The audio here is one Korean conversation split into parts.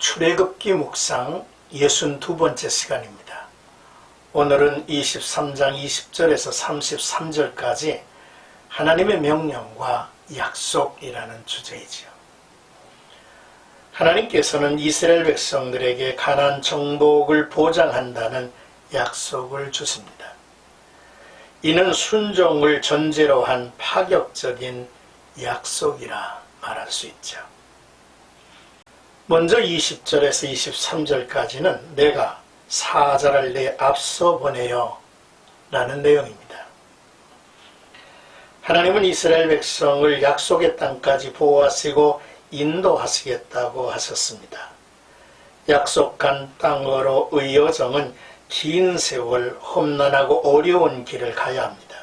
출애굽기 묵상 62번째 시간입니다. 오늘은 23장 20절에서 33절까지 하나님의 명령과 약속이라는 주제이지요. 하나님께서는 이스라엘 백성들에게 가나안 정복을 보장한다는 약속을 주십니다. 이는 순종을 전제로 한 파격적인 약속이라 말할 수 있죠. 먼저 20절에서 23절까지는 내가 사자를 내 앞서 보내요 라는 내용입니다. 하나님은 이스라엘 백성을 약속의 땅까지 보호하시고 인도하시겠다고 하셨습니다. 약속한 땅으로의 여정은 긴 세월 험난하고 어려운 길을 가야 합니다.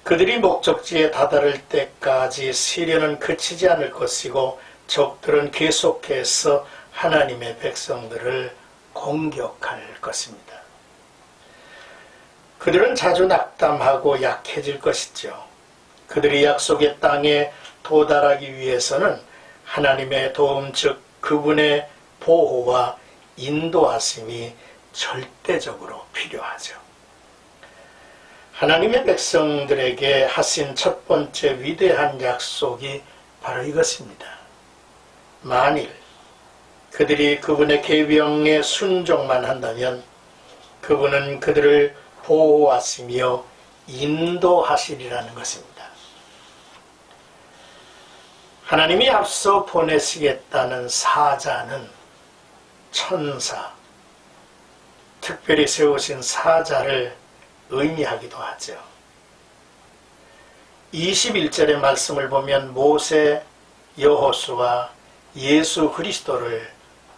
그들이 목적지에 다다를 때까지 시련은 그치지 않을 것이고 적들은 계속해서 하나님의 백성들을 공격할 것입니다. 그들은 자주 낙담하고 약해질 것이죠. 그들이 약속의 땅에 도달하기 위해서는 하나님의 도움, 즉 그분의 보호와 인도하심이 절대적으로 필요하죠. 하나님의 백성들에게 하신 첫 번째 위대한 약속이 바로 이것입니다. 만일 그들이 그분의 계명에 순종만 한다면 그분은 그들을 보호하시며 인도하시리라는 것입니다. 하나님이 앞서 보내시겠다는 사자는 천사, 특별히 세우신 사자를 의미하기도 하죠. 21절의 말씀을 보면 모세, 여호수아, 예수 그리스도를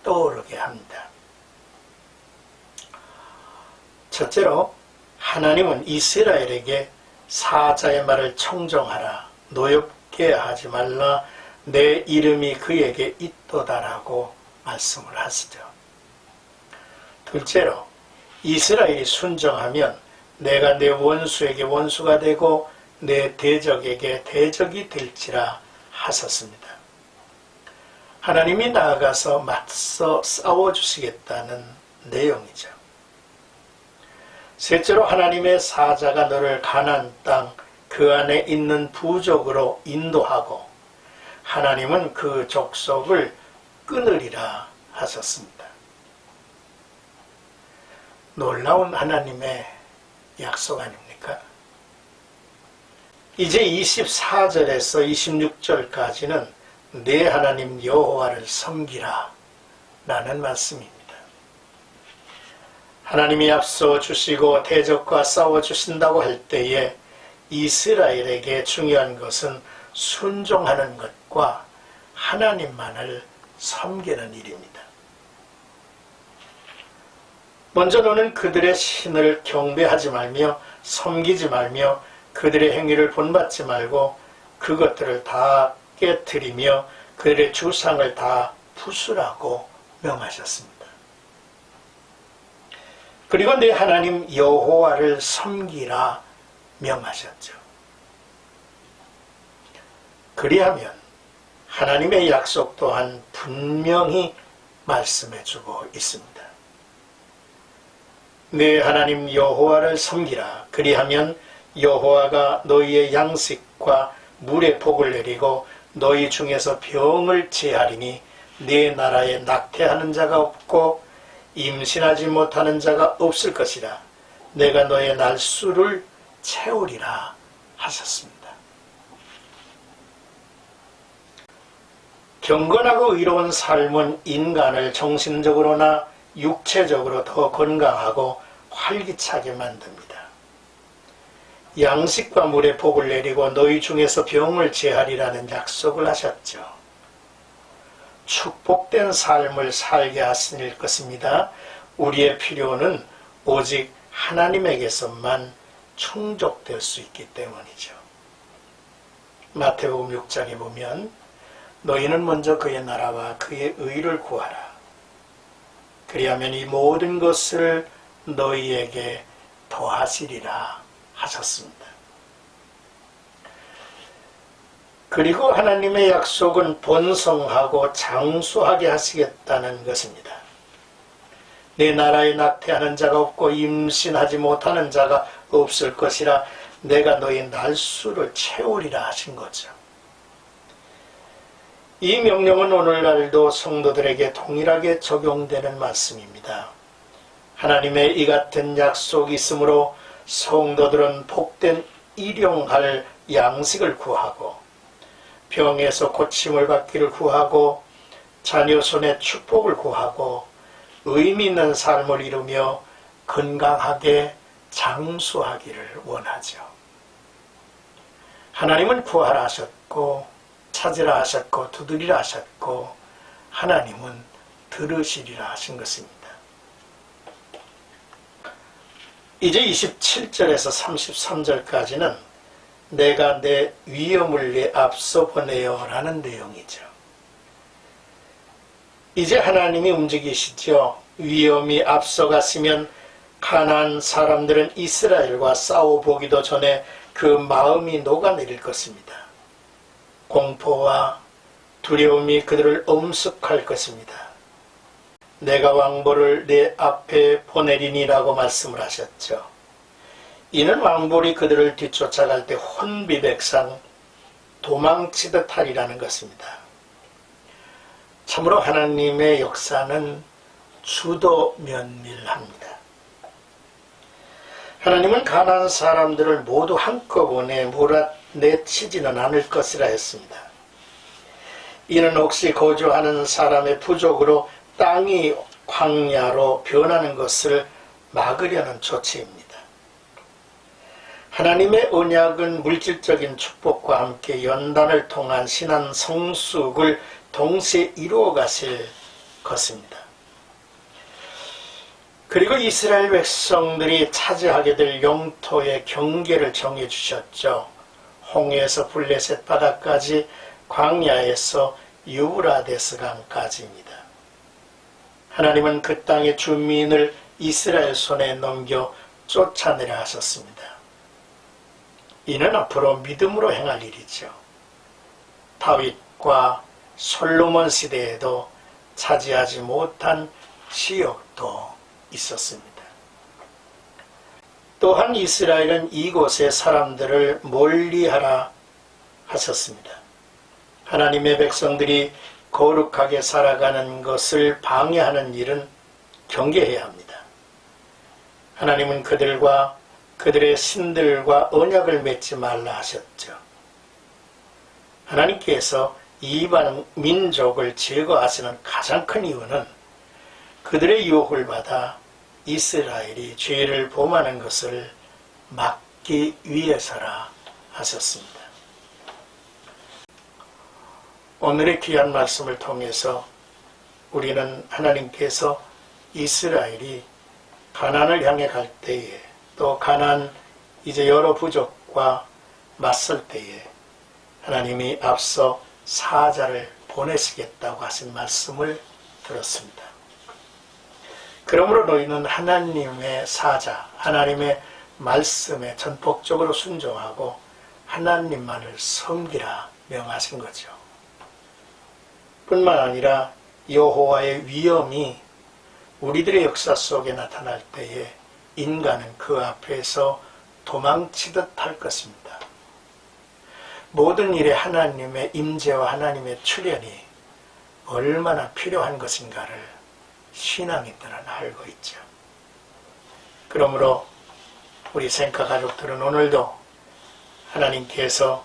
떠오르게 합니다. 첫째로 하나님은 이스라엘에게 사자의 말을 청정하라, 노엽게 하지 말라, 내 이름이 그에게 있도다라고 말씀을 하시죠. 둘째로 이스라엘이 순종하면 내가 내 원수에게 원수가 되고 내 대적에게 대적이 될지라 하셨습니다. 하나님이 나아가서 맞서 싸워주시겠다는 내용이죠. 셋째로 하나님의 사자가 너를 가나안 땅 그 안에 있는 부족으로 인도하고 하나님은 그 족속을 끊으리라 하셨습니다. 놀라운 하나님의 약속 아닙니까? 이제 24절에서 26절까지는 내 하나님 여호와를 섬기라 라는 말씀입니다. 하나님이 앞서 주시고 대적과 싸워 주신다고 할 때에 이스라엘에게 중요한 것은 순종하는 것과 하나님만을 섬기는 일입니다. 먼저 너는 그들의 신을 경배하지 말며 섬기지 말며 그들의 행위를 본받지 말고 그것들을 다 깨트리며 그들의 주상을 다 부수라고 명하셨습니다. 그리고 내 하나님 여호와를 섬기라 명하셨죠. 그리하면 하나님의 약속 또한 분명히 말씀해주고 있습니다. 내 하나님 여호와를 섬기라. 그리하면 여호와가 너희의 양식과 물의 복을 내리고 너희 중에서 병을 제하리니 네 나라에 낙태하는 자가 없고 임신하지 못하는 자가 없을 것이라. 내가 너의 날수를 채우리라 하셨습니다. 경건하고 의로운 삶은 인간을 정신적으로나 육체적으로 더 건강하고 활기차게 만듭니다. 양식과 물의 복을 내리고 너희 중에서 병을 제하리라는 약속을 하셨죠. 축복된 삶을 살게 하실 것입니다. 우리의 필요는 오직 하나님에게서만 충족될 수 있기 때문이죠. 마태복음 6장에 보면 너희는 먼저 그의 나라와 그의 의를 구하라. 그리하면 이 모든 것을 너희에게 더하시리라 하셨습니다. 그리고 하나님의 약속은 번성하고 장수하게 하시겠다는 것입니다. 내 나라에 낙태하는 자가 없고 임신하지 못하는 자가 없을 것이라 내가 너희 날수를 채우리라 하신 거죠. 이 명령은 오늘날도 성도들에게 동일하게 적용되는 말씀입니다. 하나님의 이 같은 약속이 있으므로 성도들은 복된 일용할 양식을 구하고 병에서 고침을 받기를 구하고 자녀 손에 축복을 구하고 의미 있는 삶을 이루며 건강하게 장수하기를 원하죠. 하나님은 구하라 하셨고 찾으라 하셨고 두드리라 하셨고 하나님은 들으시리라 하신 것입니다. 이제 27절에서 33절까지는 내가 내 위엄을 내 앞서 보내요 라는 내용이죠. 이제 하나님이 움직이시죠. 위엄이 앞서갔으면 가나안 사람들은 이스라엘과 싸워보기도 전에 그 마음이 녹아내릴 것입니다. 공포와 두려움이 그들을 엄습할 것입니다. 내가 왕보를 내 앞에 보내리니라고 말씀을 하셨죠. 이는 왕볼이 그들을 뒤쫓아갈 때 혼비백산 도망치듯 하리라는 것입니다. 참으로 하나님의 역사는 주도면밀합니다. 하나님은 가나안 사람들을 모두 한꺼번에 몰아내치지는 않을 것이라 했습니다. 이는 혹시 거주하는 사람의 부족으로 땅이 광야로 변하는 것을 막으려는 조치입니다. 하나님의 언약은 물질적인 축복과 함께 연단을 통한 신앙 성숙을 동시에 이루어 가실 것입니다. 그리고 이스라엘 백성들이 차지하게 될 영토의 경계를 정해 주셨죠. 홍해에서 블레셋 바다까지, 광야에서 유브라데스 강까지입니다. 하나님은 그 땅의 주민을 이스라엘 손에 넘겨 쫓아내려 하셨습니다. 이는 앞으로 믿음으로 행할 일이죠. 다윗과 솔로몬 시대에도 차지하지 못한 지역도 있었습니다. 또한 이스라엘은 이곳의 사람들을 멀리하라 하셨습니다. 하나님의 백성들이 거룩하게 살아가는 것을 방해하는 일은 경계해야 합니다. 하나님은 그들과 그들의 신들과 언약을 맺지 말라 하셨죠. 하나님께서 이방 민족을 제거하시는 가장 큰 이유는 그들의 유혹을 받아 이스라엘이 죄를 범하는 것을 막기 위해서라 하셨습니다. 오늘의 귀한 말씀을 통해서 우리는 하나님께서 이스라엘이 가나안을 향해 갈 때에 또 가나안 이제 여러 부족과 맞설 때에 하나님이 앞서 사자를 보내시겠다고 하신 말씀을 들었습니다. 그러므로 너희는 하나님의 사자, 하나님의 말씀에 전폭적으로 순종하고 하나님만을 섬기라 명하신 거죠. 뿐만 아니라 여호와의 위엄이 우리들의 역사 속에 나타날 때에 인간은 그 앞에서 도망치듯 할 것입니다. 모든 일에 하나님의 임재와 하나님의 출현이 얼마나 필요한 것인가를 신앙인들은 알고 있죠. 그러므로 우리 생가 가족들은 오늘도 하나님께서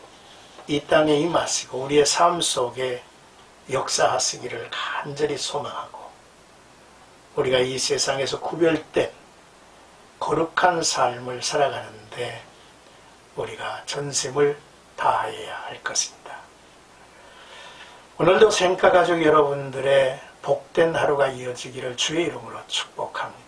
이 땅에 임하시고 우리의 삶 속에 역사하시기를 간절히 소망하고 우리가 이 세상에서 구별된 거룩한 삶을 살아가는데 우리가 전심을 다해야 할 것입니다. 오늘도 생가 가족 여러분들의 복된 하루가 이어지기를 주의 이름으로 축복합니다.